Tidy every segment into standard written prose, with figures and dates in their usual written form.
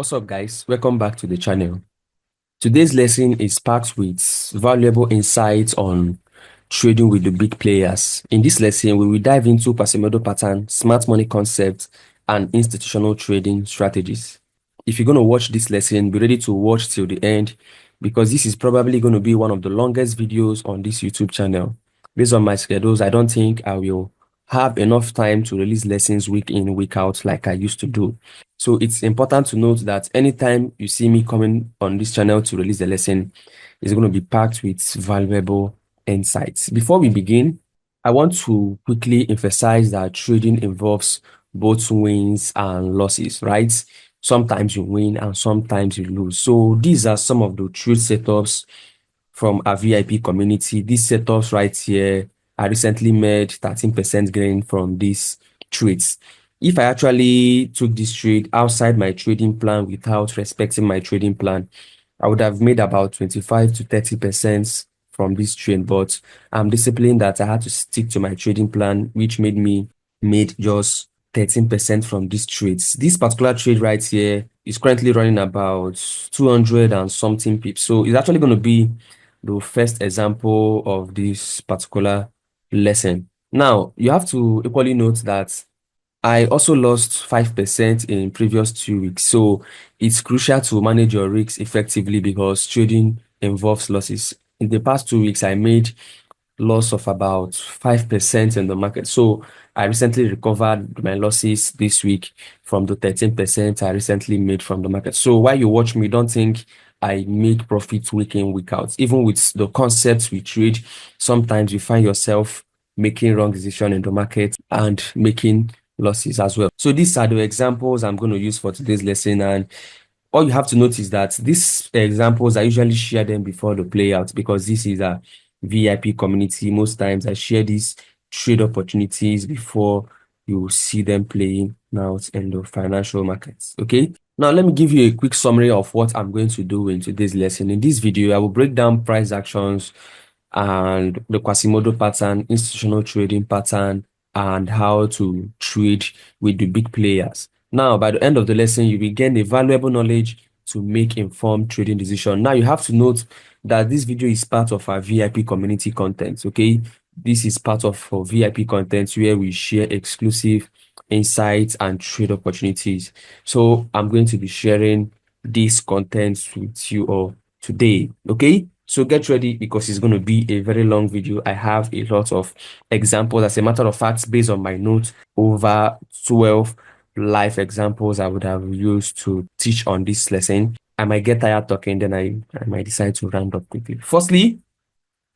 What's up, guys? Welcome back to the channel. Today's lesson is packed with valuable insights on trading with the big players. In this lesson, we will dive into Quasimodo pattern, smart money concepts, and institutional trading strategies. If you're going to watch this lesson, be ready to watch till the end because this is probably going to be one of the longest videos on this YouTube channel. Based on my schedules, I don't think I will have enough time to release lessons week in, week out like I used to do. So it's important to note that anytime you see me coming on this channel to release a lesson, it's going to be packed with valuable insights. Before we begin, I want to quickly emphasize that trading involves both wins and losses, right? Sometimes you win and sometimes you lose. So these are some of the trade setups from our VIP community. These setups right here, I recently made 13% gain from these trades. If I actually took this trade outside my trading plan without respecting my trading plan, I would have made about 25 to 30% from this trade. But I'm disciplined that I had to stick to my trading plan, which made me made just 13% from these trades. This particular trade right here is currently running about 200 and something pips. So it's actually going to be the first example of this particular lesson. Now, you have to equally note that I also lost 5% in previous 2 weeks. So it's crucial to manage your risks effectively because trading involves losses. In the past 2 weeks, I made loss of about 5% in the market. So I recently recovered my losses this week from the 13% I recently made from the market. So while you watch me, don't think I make profits week in, week out. Even with the concepts we trade, sometimes you find yourself making wrong decision in the market and making losses as well. So these are the examples I'm going to use for today's lesson. And all you have to notice that these examples, I usually share them before the play out because this is a VIP community. Most times I share these trade opportunities before you see them playing out in the financial markets. Okay. Now, let me give you a quick summary of what I'm going to do in today's lesson. In this video, I will break down price actions and the Quasimodo pattern, institutional trading pattern, and how to trade with the big players. Now, by the end of the lesson, you will gain a valuable knowledge to make informed trading decision. Now, you have to note that this video is part of our VIP community content, okay? This is part of our VIP content where we share exclusive insights and trade opportunities. So I'm going to be sharing this content with you all today, okay? So get ready because it's going to be a very long video. I have a lot of examples. As a matter of fact, based on my notes, over 12 live examples I would have used to teach on this lesson. I might get tired talking, then I might decide to round up quickly. Firstly,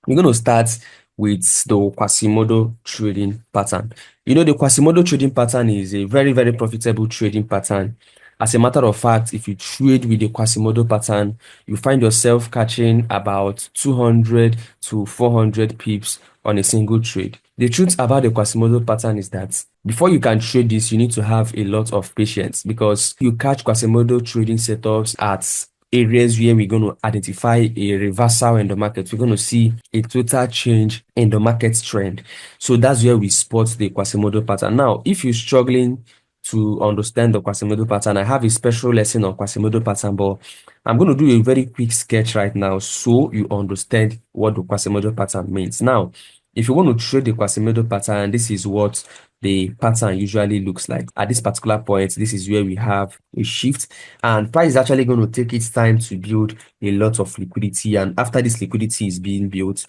we're going to start with the Quasimodo trading pattern. You know, the Quasimodo trading pattern is a very, very profitable trading pattern. As a matter of fact, if you trade with the Quasimodo pattern, you find yourself catching about 200 to 400 pips on a single trade. The truth about the Quasimodo pattern is that before you can trade this, you need to have a lot of patience because you catch Quasimodo trading setups at areas where we're going to identify a reversal in the market. We're going to see a total change in the market trend. So that's where we spot the Quasimodo pattern. Now, if you're struggling to understand the Quasimodo pattern, I have a special lesson on Quasimodo pattern, but I'm going to do a very quick sketch right now so you understand what the Quasimodo pattern means. Now, if you want to trade the Quasimodo pattern, this is what the pattern usually looks like. At this particular point, this is where we have a shift, and price is actually going to take its time to build a lot of liquidity. And after this liquidity is being built,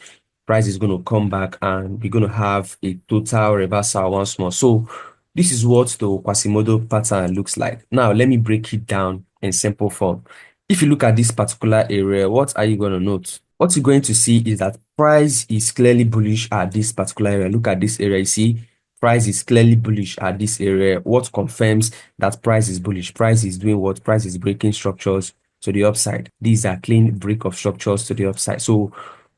price is going to come back and we're going to have a total reversal once more. So this is what the Quasimodo pattern looks like. Now, let me break it down in simple form. If you look at this particular area, what are you going to note? What you're going to see is that price is clearly bullish at this particular area. Look at this area. You see, price is clearly bullish at this area. What confirms that price is bullish? Price is doing what? Price is breaking structures to the upside. These are clean break of structures to the upside. So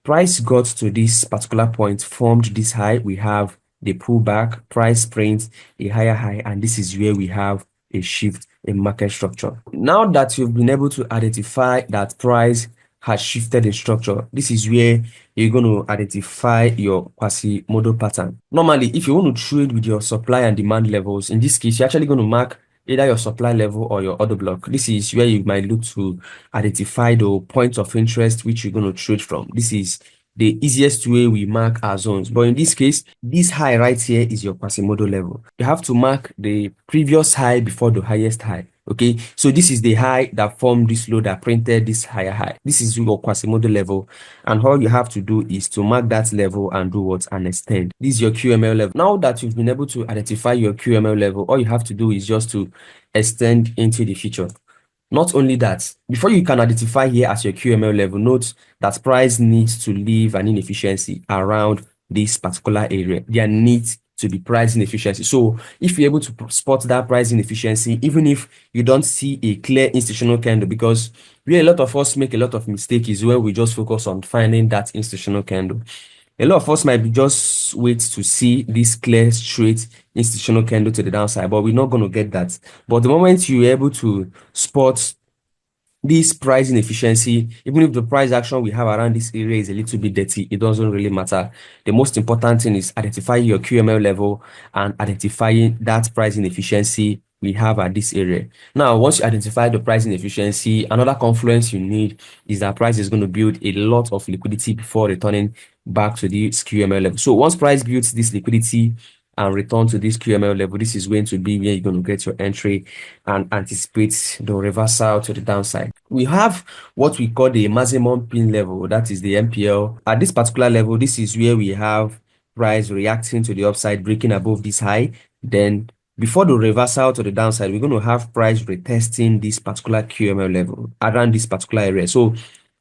price got to this particular point, formed this high. We have the pullback, price prints a higher high, and this is where we have a shift in market structure. Now that you've been able to identify that price has shifted in structure, this is where you're going to identify your Quasimodo pattern. Normally, if you want to trade with your supply and demand levels, in this case, you're actually going to mark either your supply level or your order block. This is where you might look to identify the points of interest which you're going to trade from. This is the easiest way we mark our zones. But in this case, this high right here is your Quasimodo level. You have to mark the previous high before the highest high. Okay, so this is the high that formed this low that printed this higher high. This is your Quasimodo level, and all you have to do is to mark that level and do what? And extend. This is your QML level. Now that you've been able to identify your QML level, all you have to do is just to extend into the future. Not only that, before you can identify here as your QML level, note that price needs to leave an inefficiency around this particular area. There needs to be price inefficiency. So if you're able to spot that price inefficiency, even if you don't see a clear institutional candle, because where a lot of us make a lot of mistakes is when we just focus on finding that institutional candle. A lot of us might be just wait to see this clear, straight institutional candle to the downside, but we're not going to get that. But the moment you're able to spot this price inefficiency, even if the price action we have around this area is a little bit dirty, it doesn't really matter. The most important thing is identifying your QML level and identifying that price inefficiency we have at this area. Now, once you identify the price inefficiency, another confluence you need is that price is going to build a lot of liquidity before returning back to this QML level. So once price builds this liquidity and return to this QML level, this is going to be where you're going to get your entry and anticipate the reversal to the downside. We have what we call the maximum pin level, that is the MPL. At this particular level, this is where we have price reacting to the upside, breaking above this high. Then before the reversal to the downside, we're going to have price retesting this particular QML level around this particular area. So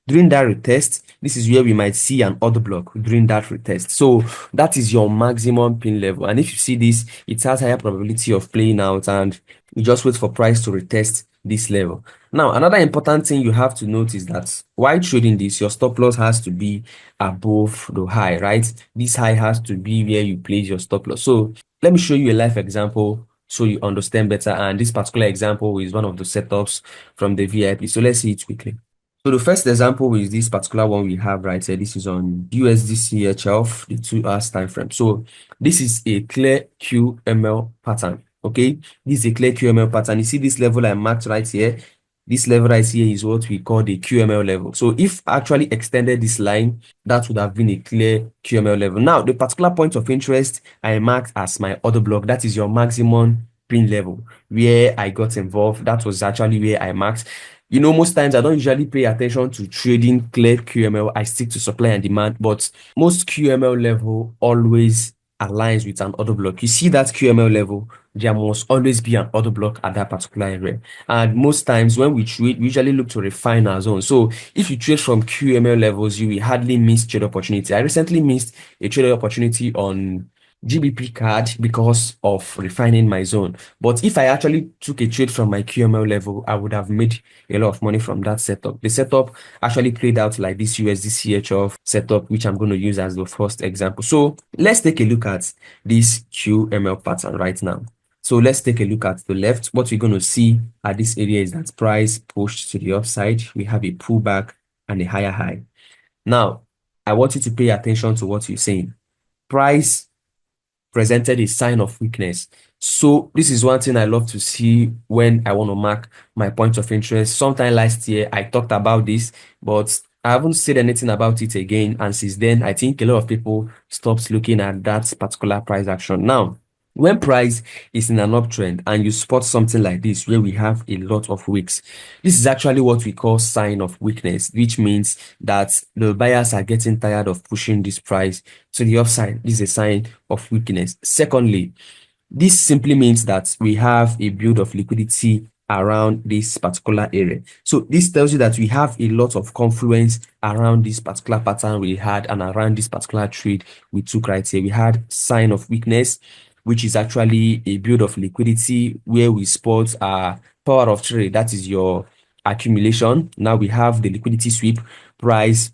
during that retest, this is where we might see an order block during that retest. So that is your maximum pin level. And if you see this, it has higher probability of playing out, and you just wait for price to retest this level. Now, another important thing you have to note is that while trading this, your stop loss has to be above the high, right? This high has to be where you place your stop loss. So let me show you a live example so you understand better. And this particular example is one of the setups from the VIP. So let's see it quickly. So the first example is this particular one we have right here. This is on USD CHF, the 2 hours time frame. So this is a clear QML pattern. Okay, this is a clear QML pattern. You see this level I marked right here. This level right here is what we call the QML level. So if I actually extended this line, that would have been a clear QML level. Now, the particular point of interest I marked as my order block, that is your maximum pin level, where I got involved. That was actually where I marked. You know, most times I don't usually pay attention to trading clear QML. I stick to supply and demand, but most QML level always aligns with an order block. You see that QML level, there must always be an order block at that particular area. And most times when we trade, we usually look to refine our zone. So if you trade from QML levels, you will hardly miss trade opportunity. I recently missed a trade opportunity on GBP card because of refining my zone. But if I actually took a trade from my QML level, I would have made a lot of money from that setup. The setup actually played out like this USD CHF setup, which I'm going to use as the first example. So let's take a look at this QML pattern right now. So let's take a look at the left. What we're going to see at this area is that price pushed to the upside. We have a pullback and a higher high. Now, I want you to pay attention to what you're saying. Price presented a sign of weakness. So this is one thing I love to see when I want to mark my point of interest. Sometime last year, I talked about this, but I haven't said anything about it again. And since then, I think a lot of people stopped looking at that particular price action. Now, when price is in an uptrend and you spot something like this where we have a lot of wicks, this is actually what we call sign of weakness, which means that the buyers are getting tired of pushing this price to the upside. This is a sign of weakness. Secondly, this simply means that we have a build of liquidity around this particular area. So this tells you that we have a lot of confluence around this particular pattern we had and around this particular trade we took right here. We had sign of weakness, which is actually a build of liquidity where we spot power of trade. That is your accumulation. Now we have the liquidity sweep, price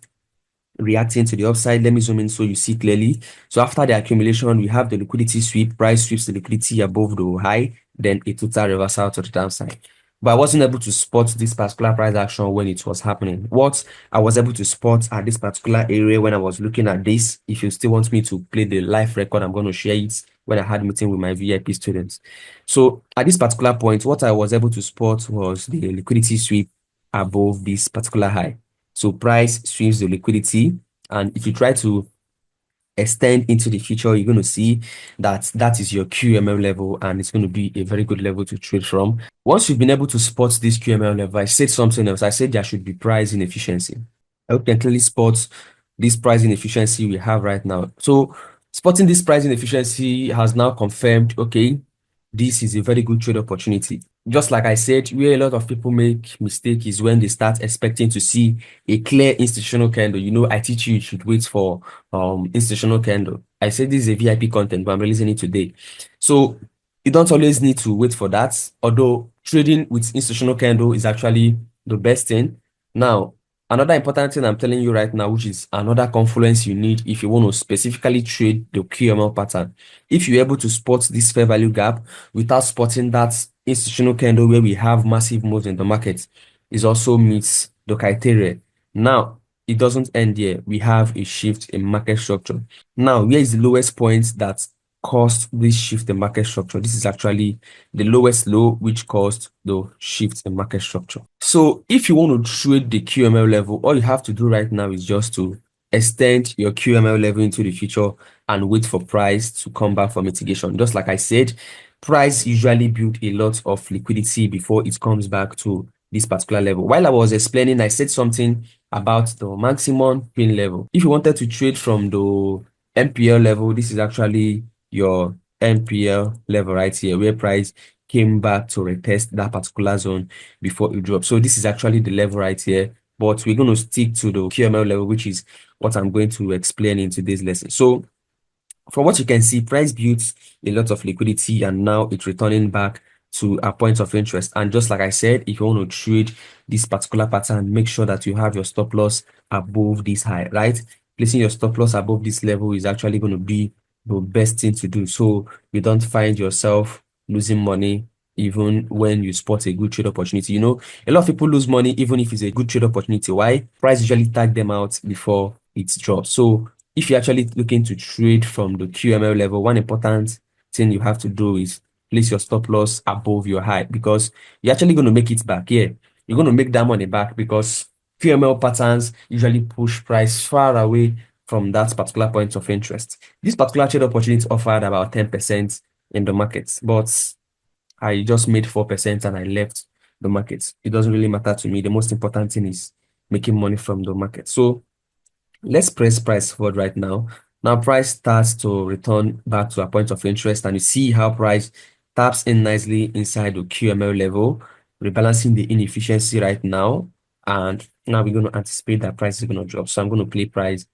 reacting to the upside. Let me zoom in so you see clearly. So after the accumulation, we have the liquidity sweep, price sweeps the liquidity above the high, then a total reversal to the downside. but I wasn't able to spot this particular price action when it was happening. What I was able to spot at this particular area when I was looking at this, if you still want me to play the live record, I'm going to share it when I had meeting with my VIP students. So at this particular point, what I was able to spot was the liquidity sweep above this particular high. So price sweeps the liquidity, and if you try to extend into the future, you're going to see that that is your QML level, and it's going to be a very good level to trade from. Once you've been able to spot this QML level, I said something else. I said there should be price inefficiency. I hope you can clearly spot this price inefficiency we have right now. So spotting this price inefficiency has now confirmed, okay, this is a very good trade opportunity. Just like I said, where a lot of people make mistake is when they start expecting to see a clear institutional candle. You know, I teach you should wait for institutional candle. I said this is a VIP content, but I'm releasing it today. So you don't always need to wait for that, although trading with institutional candle is actually the best thing. Now, another important thing I'm telling you right now, which is another confluence you need if you want to specifically trade the QML pattern. If you're able to spot this fair value gap without spotting that institutional candle where we have massive moves in the market, it also meets the criteria. Now, it doesn't end here. We have a shift in market structure. Now, where is the lowest point that caused this shift in market structure? This is actually the lowest low which caused the shift in market structure. So if you want to trade the QML level, all you have to do right now is just to extend your QML level into the future and wait for price to come back for mitigation. Just like I said, price usually build a lot of liquidity before it comes back to this particular level. While I was explaining, I said something about the maximum pin level. If you wanted to trade from the MPL level, this is actually your MPL level right here, where price came back to retest that particular zone before it dropped. So this is actually the level right here, but we're going to stick to the QML level, which is what I'm going to explain in today's lesson. So from what you can see, price built a lot of liquidity and now it's returning back to a point of interest. And just like I said, if you want to trade this particular pattern, make sure that you have your stop loss above this high, right? Placing your stop loss above this level is actually going to be the best thing to do, so you don't find yourself losing money even when you spot a good trade opportunity. You know, a lot of people lose money even if it's a good trade opportunity. Why? Price usually tag them out before it drops. So if you're actually looking to trade from the QML level, one important thing you have to do is place your stop loss above your high, because you're actually going to make it back here. You're going to make that money back because QML patterns usually push price far away from that particular point of interest. This particular trade opportunity offered about 10% in the market, but I just made 4% and I left the market. It doesn't really matter to me. The most important thing is making money from the market. So let's press price forward right now. Now price starts to return back to a point of interest, and you see how price taps in nicely inside the QML level, rebalancing the inefficiency right now. And now we're going to anticipate that price is going to drop. So I'm going to play price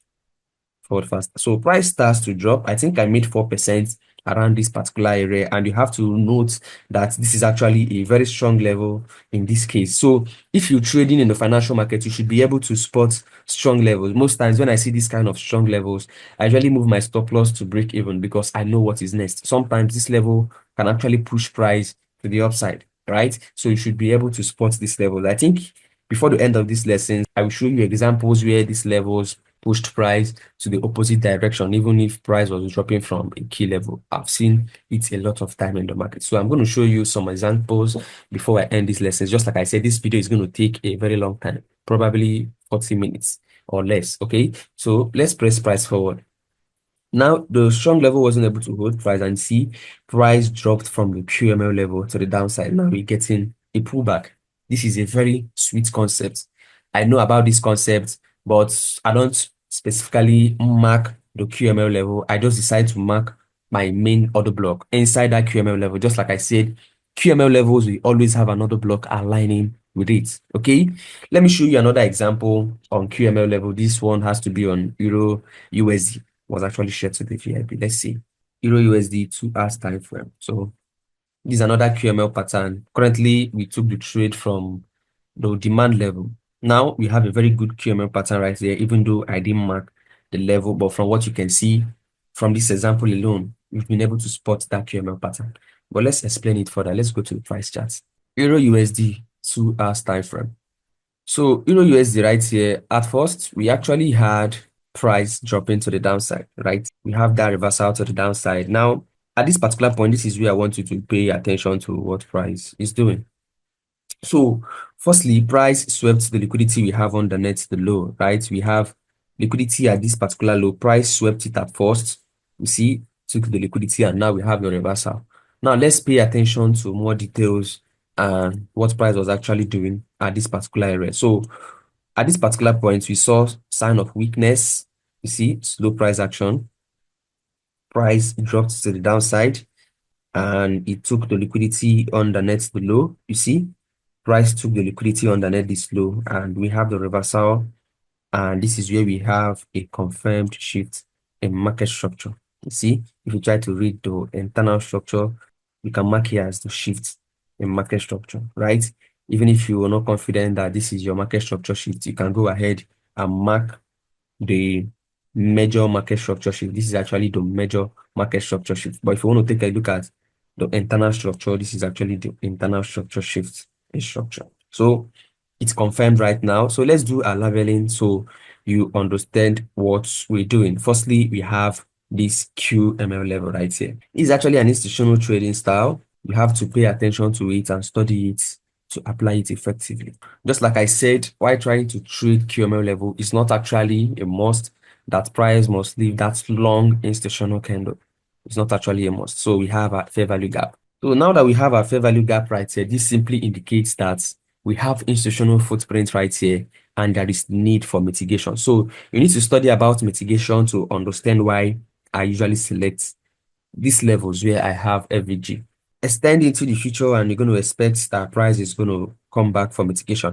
forward fast. So price starts to drop. I think I made 4% around this particular area, and you have to note that this is actually a very strong level in this case. So if you're trading in the financial market, you should be able to spot strong levels. Most times when I see this kind of strong levels, I usually move my stop loss to break even because I know what is next. Sometimes this level can actually push price to the upside, right? So you should be able to spot this level. I think before the end of this lesson, I will show you examples where these levels pushed price to the opposite direction, even if price was dropping from a key level. I've seen it a lot of time in the market. So I'm going to show you some examples before I end this lesson. Just like I said, this video is going to take a very long time, probably 40 minutes or less. Okay, so let's press price forward. Now, the strong level wasn't able to hold price, and see price dropped from the QML level to the downside. Now we're getting a pullback. This is a very sweet concept. I know about this concept, but I don't specifically mark the QML level. I just decide to mark my main order block inside that QML level. Just like I said, QML levels, we always have another block aligning with it. Okay, let me show you another example on QML level. This one has to be on Euro USD. Was actually shared to the VIP. Let's see. Euro USD 2 hours time frame. So this is another QML pattern. Currently, we took the trade from the demand level. Now we have a very good QML pattern right there, even though I didn't mark the level. But from what you can see from this example alone, we've been able to spot that QML pattern. But let's explain it further. Let's go to the price chart. Euro USD 2 hours time frame. So Euro USD right here, at first, we actually had price dropping to the downside, right? We have that reversal to the downside. Now, at this particular point, this is where I want you to pay attention to what price is doing. So, firstly, price swept the liquidity we have underneath the low, right? We have liquidity at this particular low. Price swept it at first. You see, took the liquidity, and now we have the reversal. Now, let's pay attention to more details and what price was actually doing at this particular area. So, at this particular point, we saw sign of weakness. You see, slow price action. Price dropped to the downside, and it took the liquidity underneath the low. You see, price took the liquidity underneath this low, and we have the reversal, and this is where we have a confirmed shift in market structure. You see, if you try to read the internal structure, we can mark here as the shift in market structure, right? Even if you are not confident that this is your market structure shift, you can go ahead and mark the major market structure shift. This is actually the major market structure shift. But if you want to take a look at the internal structure, this is actually the internal structure shift in structure. So it's confirmed right now. So let's do a leveling so you understand what we're doing. Firstly, we have this QML level right here. It's actually an institutional trading style. You have to pay attention to it and study it to apply it effectively. Just like I said, while trying to trade QML level, it's not actually a must that price must leave that long institutional candle. It's not actually a must. So we have a fair value gap. So now that we have a fair value gap right here, this simply indicates that we have institutional footprint right here and there is need for mitigation. So you need to study about mitigation to understand why I usually select these levels where I have FVG. Extend into the future and you're going to expect that price is going to come back for mitigation.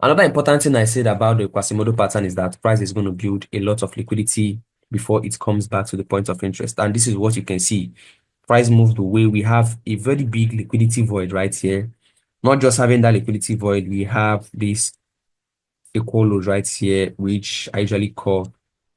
Another important thing I said about the Quasimodo pattern is that price is going to build a lot of liquidity before it comes back to the point of interest. And this is what you can see. Price moved away. We have a very big liquidity void right here. Not just having that liquidity void, we have this equal load right here, which I usually call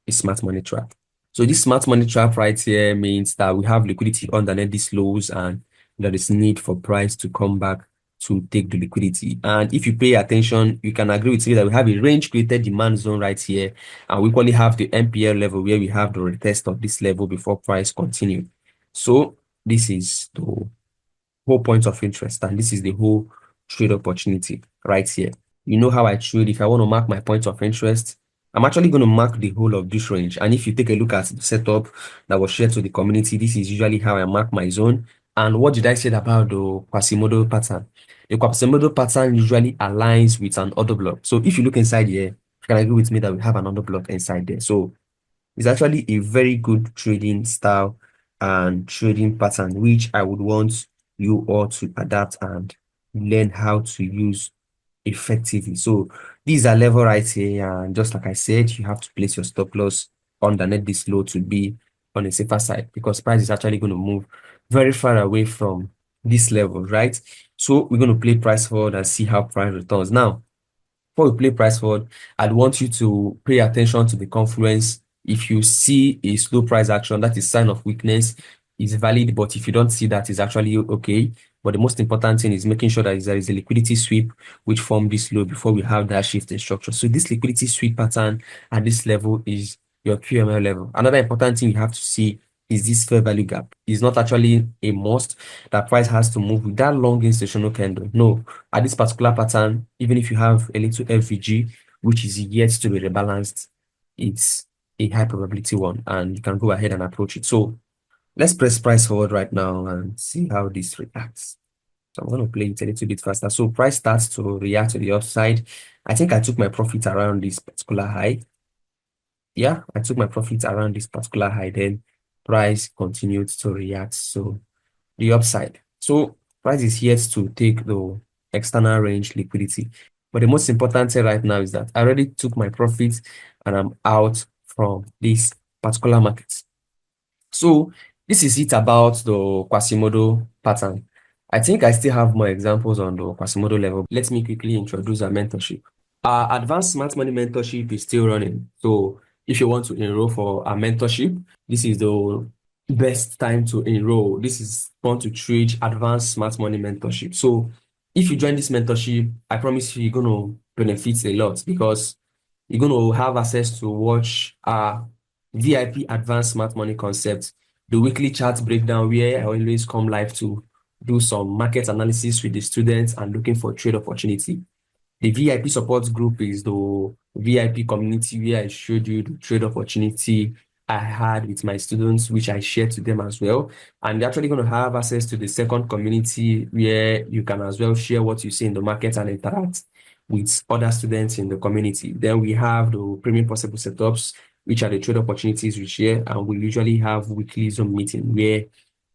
a smart money trap. So this smart money trap right here means that we have liquidity underneath these lows and there is need for price to come back to take the liquidity. And if you pay attention, you can agree with me that we have a range created demand zone right here. And we equally have the MPL level where we have the retest of this level before price continue. So this is the whole point of interest, and this is the whole trade opportunity right here. You know how I trade. If I want to mark my point of interest, I'm actually going to mark the whole of this range. And if you take a look at the setup that was shared to the community, this is usually how I mark my zone. And what did I say about the Quasimodo pattern? The Quasimodo pattern usually aligns with an order block. So if you look inside here, you can agree with me that we have an order block inside there. So it's actually a very good trading style and trading pattern, which I would want you all to adapt and learn how to use effectively. So these are level right here, and just like I said, you have to place your stop loss underneath this low to be on a safer side because price is actually going to move very far away from this level, right? So we're going to play price forward and see how price returns. Now, before we play price forward, I'd want you to pay attention to the confluence. If you see a slow price action, that is sign of weakness, is valid. But if you don't see that, it's actually okay. But the most important thing is making sure that there is a liquidity sweep which formed this low before we have that shift in structure. So this liquidity sweep pattern at this level is your QML level. Another important thing you have to see is this fair value gap. It's not actually a must that price has to move with that long institutional candle. No, at this particular pattern, even if you have a little FVG, which is yet to be rebalanced, it's a high probability one, and you can go ahead and approach it. So let's press price forward right now and see how this reacts. So I'm going to play it a little bit faster. So price starts to react to the upside. I think I took my profit around this particular high. Yeah, I took my profit around this particular high. Then price continued to react. So the upside. So price is here to take the external range liquidity. But the most important thing right now is that I already took my profits and I'm out from this particular market. So this is it about the Quasimodo pattern. I think I still have more examples on the Quasimodo level. Let me quickly introduce our mentorship. Our advanced smart money mentorship is still running. So if you want to enroll for our mentorship, this is the best time to enroll. This is fun to trade advanced smart money mentorship. So if you join this mentorship, I promise you, you're going to benefit a lot because you're going to have access to watch VIP Advanced Smart Money Concept, the weekly chart breakdown where I always come live to do some market analysis with the students and looking for trade opportunity. The VIP support group is the VIP community where I showed you the trade opportunity I had with my students, which I shared to them as well. And you're actually going to have access to the second community where you can as well share what you see in the market and interact with other students in the community. Then we have the premium possible setups, which are the trade opportunities we share. And we usually have weekly Zoom meeting where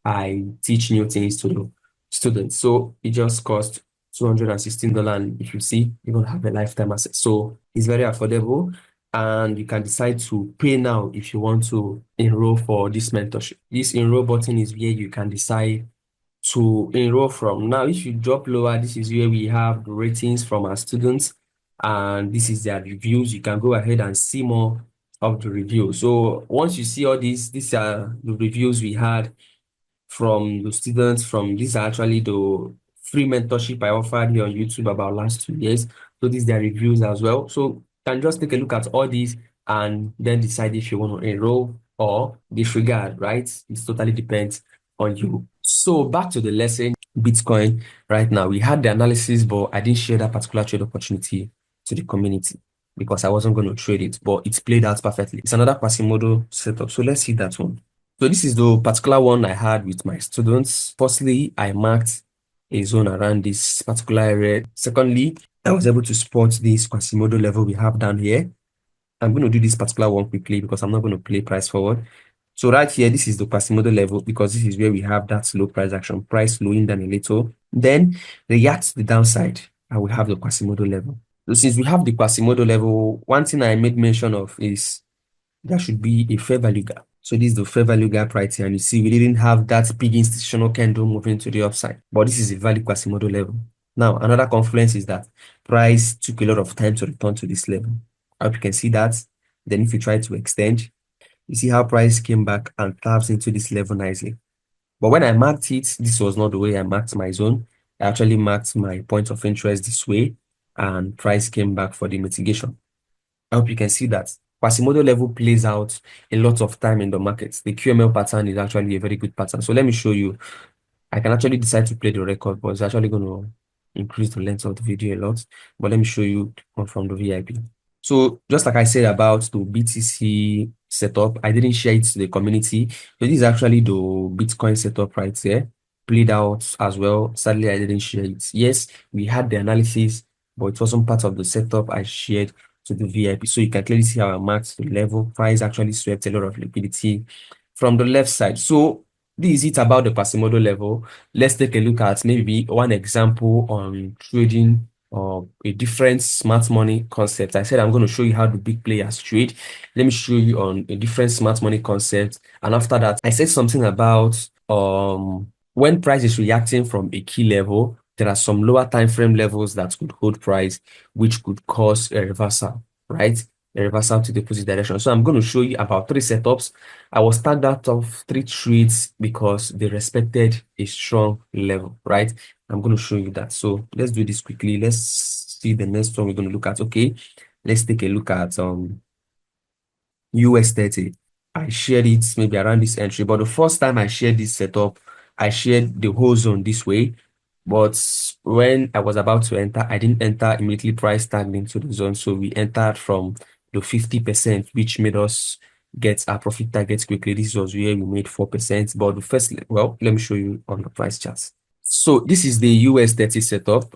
I teach new things to the students. So it just costs $216. And if you see, you're going to have a lifetime access. So it's very affordable. And you can decide to pay now if you want to enroll for this mentorship. This enroll button is where you can decide to enroll from. Now, if you drop lower, this is where we have the ratings from our students, and this is their reviews. You can go ahead and see more of the review. So once you see all these are the reviews we had from the students. From these are actually the free mentorship I offered here on YouTube about last 2 years. So these are reviews as well. So you can just take a look at all these and then decide if you want to enroll or disregard, right? It totally depends on you. So back to the lesson, Bitcoin. Right now, we had the analysis, but I didn't share that particular trade opportunity to the community because I wasn't going to trade it, but it's played out perfectly. It's another Quasimodo setup. So let's see that one. So this is the particular one I had with my students. Firstly, I marked a zone around this particular area. Secondly, I was able to spot this Quasimodo level we have down here. I'm going to do this particular one quickly because I'm not going to play price forward. So right here, this is the Quasimodo level because this is where we have that slow price action, price slowing down a little. Then react to the downside, and we have the Quasimodo level. So since we have the Quasimodo level, one thing I made mention of is there should be a fair value gap. So this is the fair value gap right here. And you see, we didn't have that big institutional candle moving to the upside, but this is a valid Quasimodo level. Now, another confluence is that price took a lot of time to return to this level. I hope you can see that. Then if you try to extend, you see how price came back and taps into this level nicely. But when I marked it, this was not the way I marked my zone. I actually marked my point of interest this way, and price came back for the mitigation. I hope you can see that. Quasimodo level plays out a lot of time in the markets. The QML pattern is actually a very good pattern. So let me show you. I can actually decide to play the record, but it's actually going to increase the length of the video a lot. But let me show you one from the VIP. So just like I said about the BTC setup, I didn't share it to the community. So this is actually the Bitcoin setup right here, played out as well. Sadly, I didn't share it. Yes, we had the analysis, but it wasn't part of the setup I shared to the VIP. So you can clearly see how I marked the level. Price actually swept a lot of liquidity from the left side. So this is it about the Quasimodo level. Let's take a look at maybe one example on trading or a different smart money concept. I said I'm going to show you how the big players trade. Let me show you on a different smart money concept. And after that, I said something about when price is reacting from a key level, there are some lower time frame levels that could hold price, which could cause a reversal, right? A reversal to the opposite direction. So I'm going to show you about 3 setups. I was tagged out of 3 trades because they respected a strong level, right? I'm going to show you that. So let's do this quickly. Let's see the next one we're going to look at. Okay, let's take a look at US 30. I shared it maybe around this entry, but the first time I shared this setup, I shared the whole zone this way. But when I was about to enter, I didn't enter immediately, price tagged into the zone. So we entered from the 50%, which made us get our profit targets quickly. This was where we made 4%. But the first, well, let me show you on the price charts. So this is the US 30 setup.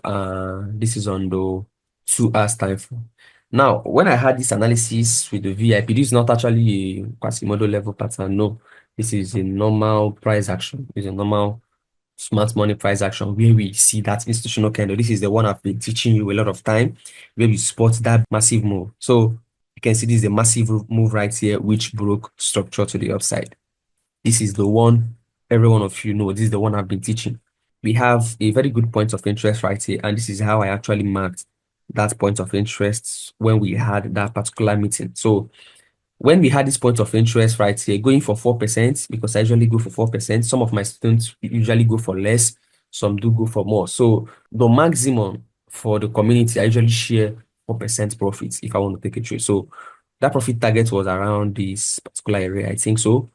This is on the 2 hours time frame. Now, when I had this analysis with the VIP, this is not actually a Quasimodo level pattern. No, this is a normal price action. It's a normal smart money price action where we see that institutional candle. This is the one I've been teaching you a lot of time, where we spot that massive move. So you can see this is a massive move right here, which broke structure to the upside. This is the one every one of you know. This is the one I've been teaching. We have a very good point of interest right here, and this is how I actually marked that point of interest when we had that particular meeting. So when we had this point of interest right here, going for 4%, because I usually go for 4%. Some of my students usually go for less, some do go for more. So the maximum for the community, I usually share 4% profits if I want to take a trade. So that profit target was around this particular area, I think so.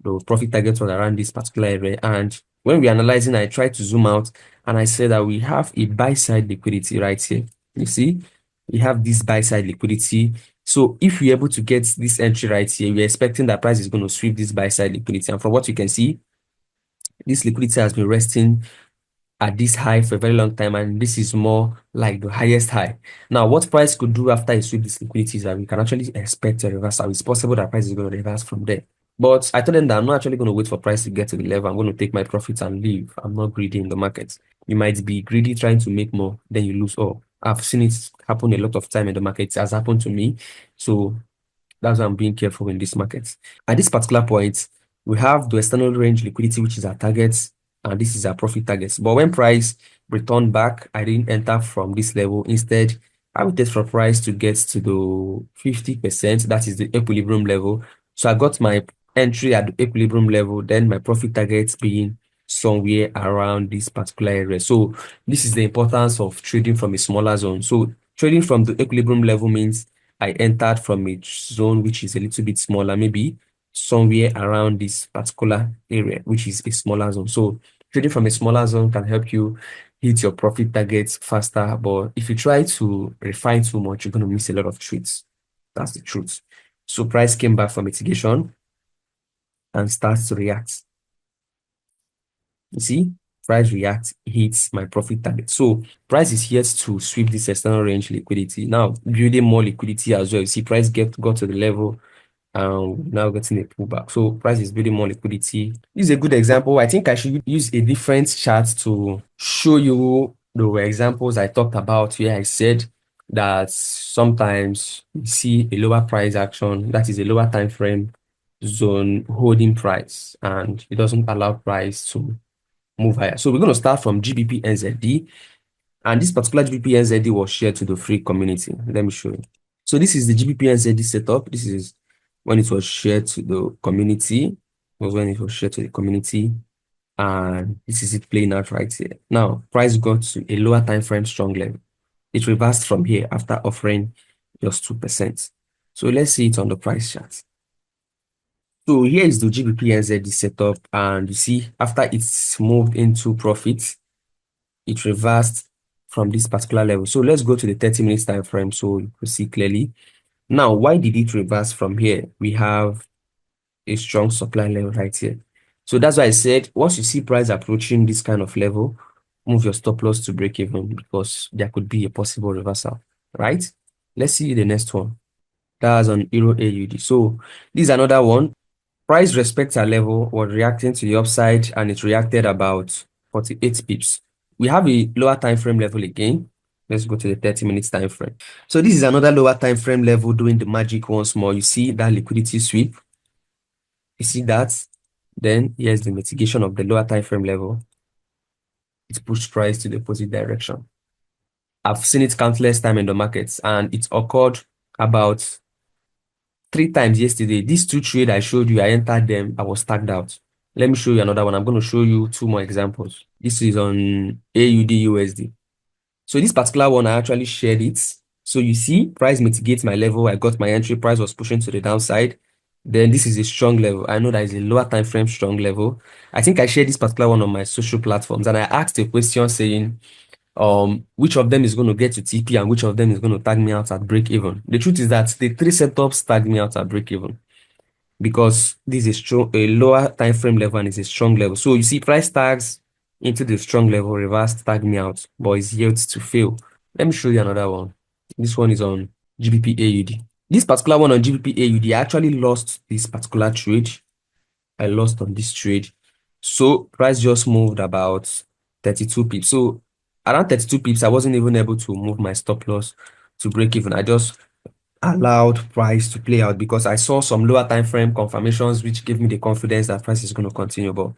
The profit target was around this particular area. And when we're analyzing, I tried to zoom out and I said that we have a buy side liquidity right here. You see, we have this buy side liquidity. So if we're able to get this entry right here, we're expecting that price is going to sweep this buy side liquidity. And from what you can see, this liquidity has been resting at this high for a very long time, and this is more like the highest high. Now, what price could do after it sweep this liquidity is that we can actually expect a reversal. It's possible that price is going to reverse from there. But I told them that I'm not actually going to wait for price to get to the level. I'm going to take my profits and leave. I'm not greedy in the market. You might be greedy trying to make more, then you lose all. I've seen it happen a lot of time in the market. It has happened to me. So that's why I'm being careful in this market. At this particular point, we have the external range liquidity, which is our target, and this is our profit targets. But when price returned back, I didn't enter from this level. Instead, I waited for price to get to the 50%, that is the equilibrium level. So I got my entry at the equilibrium level, then my profit targets being somewhere around this particular area. So this is the importance of trading from a smaller zone. So trading from the equilibrium level means I entered from a zone which is a little bit smaller, maybe somewhere around this particular area, which is a smaller zone. So trading from a smaller zone can help you hit your profit targets faster. But if you try to refine too much, you're going to miss a lot of trades. That's the truth. So price came back from mitigation and starts to react. You see, price react hits my profit target. So price is here to sweep this external range liquidity. Now building more liquidity as well. You see, price got to the level and now getting a pullback. So price is building more liquidity. This is a good example. I think I should use a different chart to show you the examples I talked about where I said that sometimes you see a lower price action, that is a lower time frame zone holding price, and it doesn't allow price to move higher. So we're going to start from GBP NZD, and this particular GBP NZD was shared to the free community. Let me show you. So this is the GBP NZD setup. This is when it was shared to the community. Was when it was shared to the community, and this is it playing out right here. Now, price got to a lower time frame strong level. It reversed from here after offering just 2%. So let's see it on the price chart. So here is the GBP NZD setup, and you see after it's moved into profit, it reversed from this particular level. So let's go to the 30 minutes time frame so you can see clearly. Now, why did it reverse from here? We have a strong supply level right here. So that's why I said once you see price approaching this kind of level, move your stop loss to break even because there could be a possible reversal, right? Let's see the next one. That's on Euro AUD. So this is another one. Price respects our level, was reacting to the upside, and it reacted about 48 pips. We have a lower time frame level again. Let's go to the 30 minutes time frame. So this is another lower time frame level doing the magic once more. You see that liquidity sweep. You see that? Then here's the mitigation of the lower time frame level. It pushed price to the opposite direction. I've seen it countless times in the markets, and it occurred about 3 times yesterday. These two trades I showed you, I entered them, I was tagged out. Let me show you another one. I'm going to show you two more examples. This is on AUD USD. So this particular one, I actually shared it. So you see, price mitigates my level. I got my entry, price was pushing to the downside. Then this is a strong level. I know that is a lower time frame strong level. I think I shared this particular one on my social platforms, and I asked a question saying, which of them is going to get to TP and which of them is going to tag me out at break even. The truth is that the three setups tag me out at break even because this is a lower time frame level and it's a strong level. So you see price tags into the strong level, reverse tag me out, but it's yet to fail. Let me show you another one. This one is on GBP AUD. This particular one on GBP AUD, I actually lost this particular trade. I lost on this trade. So price just moved about 32 pips. So around 32 pips, I wasn't even able to move my stop loss to break even. I just allowed price to play out because I saw some lower time frame confirmations which gave me the confidence that price is going to continue. But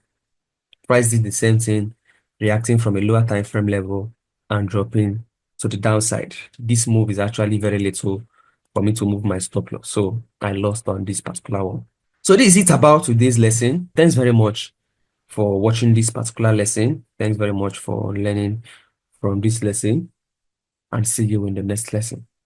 price did the same thing, reacting from a lower time frame level and dropping to the downside. This move is actually very little for me to move my stop loss. So I lost on this particular one. So this is it about today's lesson. Thanks very much for watching this particular lesson. Thanks very much for learning from this lesson, and see you in the next lesson.